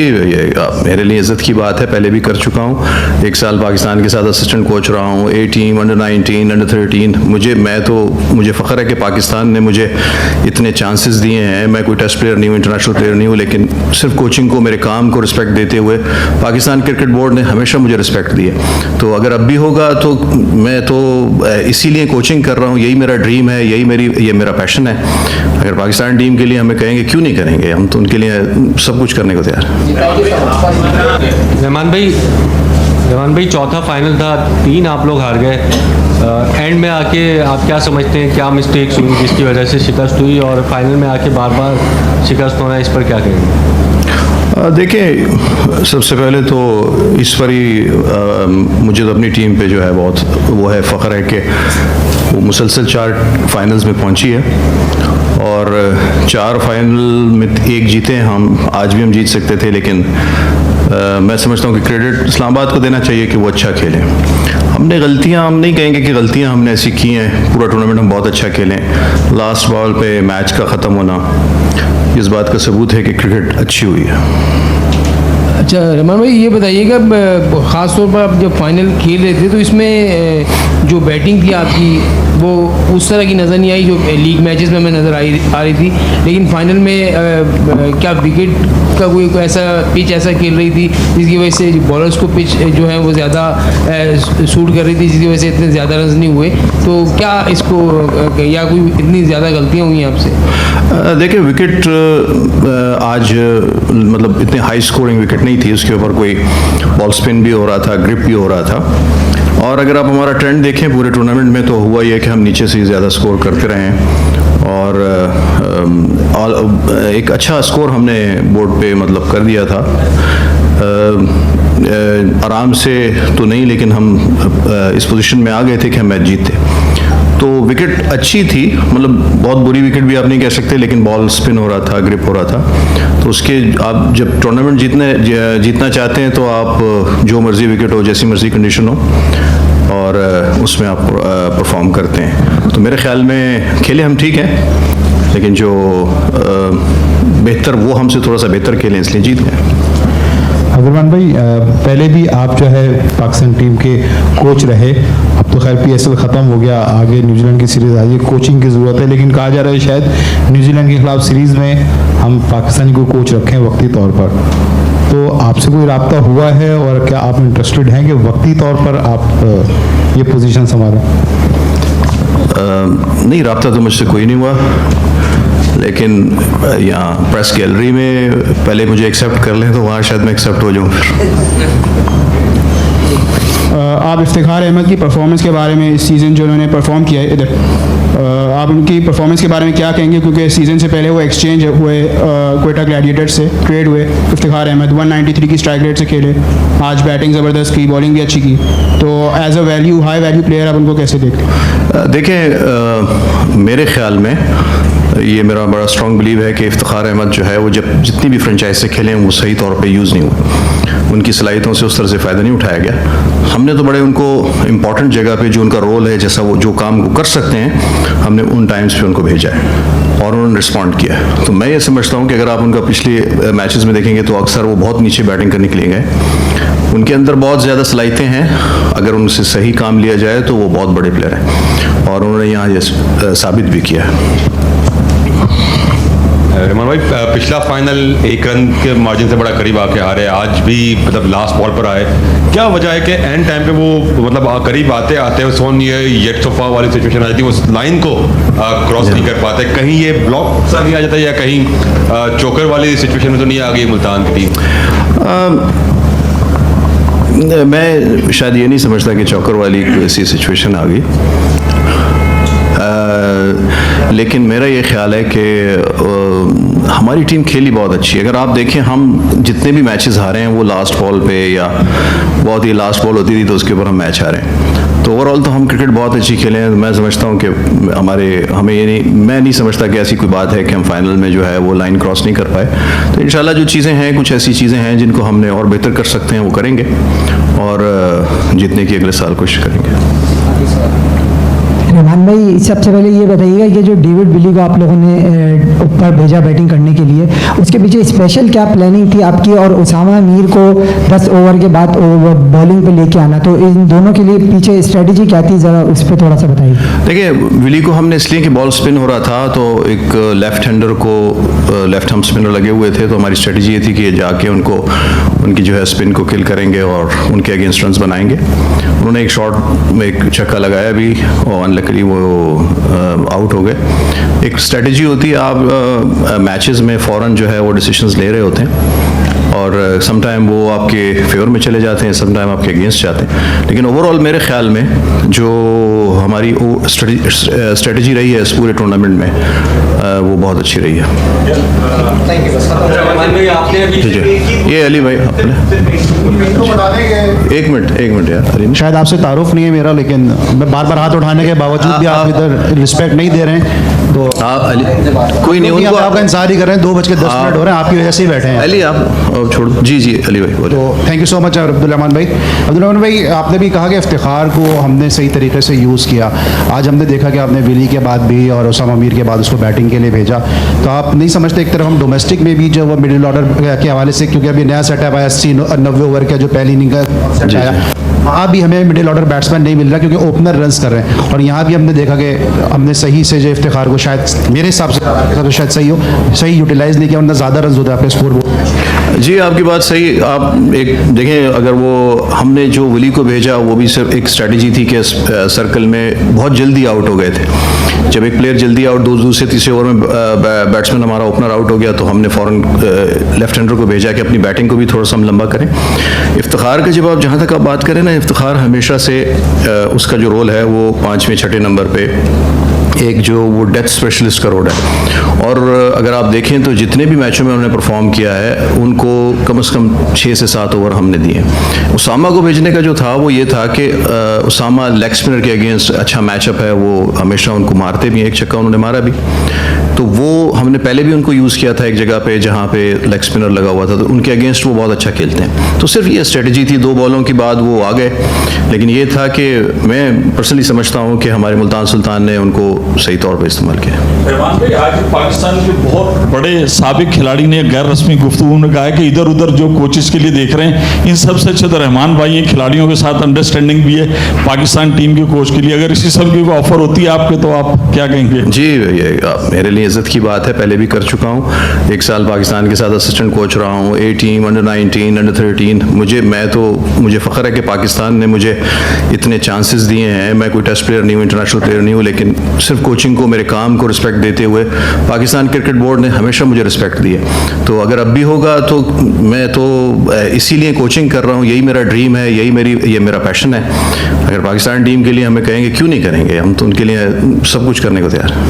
मेरे लिए इज़्ज़त की बात है, पहले भी कर चुका हूँ। 1 साल पाकिस्तान के साथ असिस्टेंट कोच रहा हूँ, ए टीम, अंडर 19, अंडर 13। मुझे फ़ख्र है कि पाकिस्तान ने मुझे इतने चांसेस दिए हैं। मैं कोई टेस्ट प्लेयर नहीं हूँ, इंटरनेशनल प्लेयर नहीं हूँ, लेकिन सिर्फ कोचिंग को, मेरे काम को रिस्पेक्ट देते हुए पाकिस्तान क्रिकेट बोर्ड ने हमेशा मुझे रिस्पेक्ट दी है। तो अगर अब भी होगा तो मैं तो इसीलिए कोचिंग कर रहा हूँ, यही मेरा ड्रीम है, ये मेरा पैशन है। अगर पाकिस्तान टीम के लिए हमें कहेंगे, क्यों नहीं करेंगे, हम तो उनके लिए सब कुछ करने को तैयार हैं। रहमान भाई चौथा फाइनल था, 3 आप लोग हार गए। एंड में आके आप क्या समझते हैं, क्या मिस्टेक्स हुई जिसकी वजह से शिकस्त हुई, और फाइनल में आके बार बार शिकस्त होना, इस पर क्या कहेंगे? देखिए, सबसे पहले तो इस पर ही मुझे तो अपनी टीम पे जो है बहुत वो है, फ़ख्र है कि वो मुसलसल 4 फाइनल्स में पहुंची है, और 4 फाइनल में 1 जीते हैं हम। आज भी हम जीत सकते थे, लेकिन मैं समझता हूँ कि क्रेडिट इस्लामाबाद को देना चाहिए कि वो अच्छा खेलें। हमने गलतियाँ, हम नहीं कहेंगे कि गलतियाँ हमने ऐसी की हैं, पूरा टूर्नामेंट हम बहुत अच्छा खेलें। लास्ट बॉल पे मैच का ख़त्म होना इस बात का सबूत है कि क्रिकेट अच्छी हुई है। अच्छा रहमान भाई, ये बताइएगा, ख़ास तौर पर आप जब फाइनल खेल रहे थे तो इसमें जो बैटिंग थी आपकी वो उस तरह की नज़र नहीं आई जो लीग मैचेस में हमें नज़र आ रही थी, लेकिन फाइनल में क्या विकेट का कोई ऐसा पिच ऐसा खेल रही थी जिसकी वजह से बॉलर्स को पिच जो है वो ज़्यादा सूट कर रही थी, जिसकी वजह से इतने ज़्यादा रन नहीं हुए? तो क्या इसको, या कोई इतनी ज़्यादा गलतियाँ हुई आपसे? देखिए, विकेट आज मतलब इतने हाई स्कोरिंग विकेट नहीं थी, उसके ऊपर कोई बॉल स्पिन भी हो रहा था, ग्रिप भी हो रहा था। और अगर आप हमारा ट्रेंड देखें पूरे टूर्नामेंट में, तो हुआ ये कि हम नीचे से ज़्यादा स्कोर करते रहे हैं, और एक अच्छा स्कोर हमने बोर्ड पे मतलब कर दिया था। आराम से तो नहीं, लेकिन हम इस पोजीशन में आ गए थे कि हम मैच जीतते। तो विकेट अच्छी थी, मतलब बहुत बुरी विकेट भी आप नहीं कह सकते, लेकिन बॉल स्पिन हो रहा था, ग्रिप हो रहा था। तो उसके आप जब टूर्नामेंट जीतना चाहते हैं तो आप जो मर्जी विकेट हो, जैसी मर्जी कंडीशन हो, और उसमें आप परफॉर्म करते हैं। तो मेरे ख्याल में खेले हम ठीक हैं, लेकिन जो बेहतर, वो हमसे थोड़ा सा बेहतर खेले, इसलिए जीत गए। रहमान भाई, पहले भी आप जो है पाकिस्तान टीम के कोच रहे, अब तो खैर PSL ख़त्म हो गया, आगे न्यूजीलैंड की सीरीज़ आई है, कोचिंग की ज़रूरत है, लेकिन कहा जा रहा है शायद न्यूजीलैंड के खिलाफ सीरीज़ में हम पाकिस्तानी को कोच रखें वक्ती तौर पर। तो आपसे कोई रब्ता हुआ है, और क्या आप इंटरेस्टेड हैं कि वक्ती तौर पर आप ये पोजीशन संभालें? नहीं, रब्ता तो मुझसे कोई नहीं हुआ, लेकिन यहाँ प्रेस गैलरी में पहले मुझे एक्सेप्ट कर लें तो वहाँ शायद मैं एक्सेप्ट हो जाऊँ फिर। आप इफ्तिखार अहमद की परफॉर्मेंस के बारे में, इस सीज़न जो उन्होंने परफॉर्म किया है इधर, आप उनकी परफॉर्मेंस के बारे में क्या कहेंगे? क्योंकि सीज़न से पहले वो एक्सचेंज हुए क्वेटा ग्लैडिएटर्स से, ट्रेड हुए। इफ्तिखार अहमद 193 की स्ट्राइक रेट से खेले, आज बैटिंग ज़बरदस्त की, बॉलिंग भी अच्छी की, तो as a value, high value player आप उनको कैसे देखते हैं? देखें, मेरे ख्याल में ये मेरा बड़ा स्ट्रॉन्ग बिलीव है कि इफ्तिखार अहमद जो है वो जब जितनी भी फ्रेंचाइज से खेले वो सही तौर पे यूज़ नहीं हुए, उनकी सलाहियतों से उस तरह से फ़ायदा नहीं उठाया गया। हमने तो बड़े उनको इम्पॉर्टेंट जगह पे जो उनका रोल है, जैसा वो जो काम को कर सकते हैं, हमने उन टाइम्स पे उनको भेजा है और उन्होंने रिस्पॉन्ड किया है। तो मैं ये समझता हूँ कि अगर आप उनका पिछले मैचेस में देखेंगे तो अक्सर वो बहुत नीचे बैटिंग करने के लिए गए। उनके अंदर बहुत ज़्यादा सलाहियतें हैं, अगर उनसे सही काम लिया जाए तो वो बहुत बड़े प्लेयर हैं, और उन्होंने यहाँ ये साबित भी किया है। रहमान भाई, पिछला फाइनल 1 रन के मार्जिन से बड़ा करीब आके हारे, आज भी मतलब लास्ट बॉल पर आए, क्या वजह है कि एंड टाइम पे वो मतलब करीब आते आते सोन ये येट सोफा वाली सिचुएशन आ जाती है, उस लाइन को क्रॉस नहीं कर पाते? कहीं ये ब्लॉक सा नहीं आ जाता, या कहीं चोकर वाली सिचुएशन में तो नहीं आ गई मुल्तान की टीम? मैं शायद ये नहीं समझता कि चौकर वाली ऐसी सिचुएशन आ गई, लेकिन मेरा ये ख्याल है कि हमारी टीम खेली बहुत अच्छी है। अगर आप देखें, हम जितने भी मैचेस हारे हैं वो लास्ट बॉल पे, या बहुत ही लास्ट बॉल होती थी तो उसके ऊपर हम मैच हारे हैं। तो ओवरऑल तो हम क्रिकेट बहुत अच्छी खेले हैं। मैं समझता हूँ कि हमें ये नहीं, मैं नहीं समझता कि ऐसी कोई बात है कि हम फाइनल में जो है वो लाइन क्रॉस नहीं कर पाए। तो इंशाल्लाह जो चीज़ें हैं, कुछ ऐसी चीज़ें हैं जिनको हमने और बेहतर कर सकते हैं, वो करेंगे, और जीतने की अगले साल कोशिश करेंगे। रहमान भाई सबसे पहले ये बताइएगा कि जो डेविड विली को आप लोगों ने ऊपर भेजा बैटिंग करने के लिए, उसके पीछे स्पेशल क्या प्लानिंग थी आपकी, और उसामा मीर को 10 ओवर के बाद बॉलिंग पे लेके आना, तो इन दोनों के लिए पीछे स्ट्रेटजी क्या थी, ज़रा उस पर थोड़ा सा बताइए। देखिए, विली को हमने इसलिए कि बॉल स्पिन हो रहा था, तो एक लेफ्ट हैंडर को लेफ्ट हम स्पिनर लगे हुए थे, तो हमारी स्ट्रेटजी ये थी कि जाके उनको उनकी जो है स्पिन को किल करेंगे और उनके अगेंस्ट रन्स बनाएंगे। उन्होंने एक शॉट में एक छक्का लगाया भी और अनलकीली वो आउट हो गए। एक स्ट्रेटजी होती है, आप मैचेस में फ़ौरन जो है वो डिसीजंस ले रहे होते हैं और सम टाइम वो आपके फेवर में चले जाते हैं, सम टाइम आपके अगेंस्ट जाते हैं, लेकिन ओवरऑल मेरे ख्याल में जो हमारी स्ट्रेटजी रही है इस पूरे टूर्नामेंट में वो बहुत अच्छी रही है। रहमान भाई आपने अभी जी जी, ये अली भाई आपने एक मिनट यार, अली शायद आपसे तारुफ नहीं है मेरा, लेकिन मैं बार बार हाथ उठाने के बावजूद भी आप इधर रिस्पेक्ट नहीं दे रहे हैं, तो आप अली कोई नहीं, उनको आपका इंतजार ही कर रहे हैं। 2:10 हो रहे हैं, आपकी वजह से ही बैठे हैं। अली आप छोड़ो। जी जी अली भाई बोलो। तो thank you so much Abdul Rahman भाई। अब्दुल रहमान भाई, आपने भी कहा कि इफ्तिखार को हमने सही तरीके से यूज़ किया। आज हमने देखा कि आपने विली के बाद भी और उसामा मीर के बाद उसको बैटिंग के लिए भेजा, तो आप नहीं समझते एक तरफ हम डोमेस्टिक में भी जो वो मिडिल ऑर्डर के हवाले से, क्योंकि अभी नया सेटअप आया 90 ओवर का जो पहली इनिंग का सेट आया, वहाँ भी हमें मिडिल ऑर्डर बैट्समैन नहीं मिल रहा क्योंकि ओपनर रन्स कर रहे हैं, और यहाँ भी हमने देखा कि हमने सही से जो इफ्तिखार को शायद मेरे हिसाब से शायद सही यूटिलाइज़ नहीं किया, वरना ज़्यादा रन होते आपके स्कोर बोर्ड। जी आपकी बात सही। आप एक देखें, अगर वो हमने जो विली को भेजा वो भी सिर्फ एक स्ट्रेटजी थी कि सर्कल में बहुत जल्दी आउट हो गए थे। जब एक प्लेयर जल्दी आउट, दूसरे तीसरे ओवर में बैट्समैन हमारा ओपनर आउट हो गया, तो हमने फ़ौरन लेफ्ट हैंडर को भेजा कि अपनी बैटिंग को भी थोड़ा सा हम लंबा करें। इफ्तिखार का जब आप जहाँ तक आप बात करें ना, इफ्तिखार हमेशा से उसका जो रोल है वो 5वें 6ठे नंबर पे एक जो वो डेथ स्पेशलिस्ट का रोल है, और अगर आप देखें तो जितने भी मैचों में उन्होंने परफॉर्म किया है उनको कम से कम 6 से 7 ओवर हमने दिए। उसामा को भेजने का जो था वो ये था कि उसामा लेग स्पिनर के अगेंस्ट अच्छा मैचअप है, वो हमेशा उनको मारते भी हैं, एक छक्का उन्होंने मारा भी, तो वो हमने पहले भी उनको यूज़ किया था एक जगह पे जहाँ पे लेग स्पिनर लगा हुआ था, तो उनके अगेंस्ट वो बहुत अच्छा खेलते हैं। तो सिर्फ ये स्ट्रेटजी थी, 2 बॉलों के बाद वो आ गए, लेकिन ये था कि मैं पर्सनली समझता हूँ कि हमारे मुल्तान सुल्तान ने उनको सही तौर पर इस्तेमाल किया। रहमान भाई, आज पाकिस्तान के बहुत बड़े साबिक खिलाड़ी ने गैर रस्मी गुफ्तगू में कहा है कि इधर उधर जो कोचेस के लिए देख रहे हैं, इन सबसे अच्छे तो रहमान भाई हैं, खिलाड़ियों के साथ अंडरस्टैंडिंग भी है पाकिस्तान टीम के कोच के लिए। अगर इसी सब की ऑफर होती है आपके, तो आप क्या कहेंगे? जी, ये मेरे लिए इज़्ज़त की बात है, पहले भी कर चुका हूँ, 1 साल पाकिस्तान के साथ असिस्टेंट कोच रहा हूँ, A टीम, अंडर-19, अंडर-13। मुझे फ़ख्र है कि पाकिस्तान ने मुझे इतने चांसेस दिए हैं। मैं कोई टेस्ट प्लेयर नहीं हूँ, इंटरनेशनल प्लेयर नहीं हूँ, लेकिन सिर्फ कोचिंग को, मेरे काम को रिस्पेक्ट देते हुए पाकिस्तान क्रिकेट बोर्ड ने हमेशा मुझे रिस्पेक्ट दी है। तो अगर अब भी होगा तो मैं तो इसीलिए कोचिंग कर रहा हूँ, यही मेरा ड्रीम है, ये मेरा पैशन है। अगर पाकिस्तान टीम के लिए हमें कहेंगे, क्यों नहीं करेंगे, हम तो उनके लिए सब कुछ करने को तैयार हैं।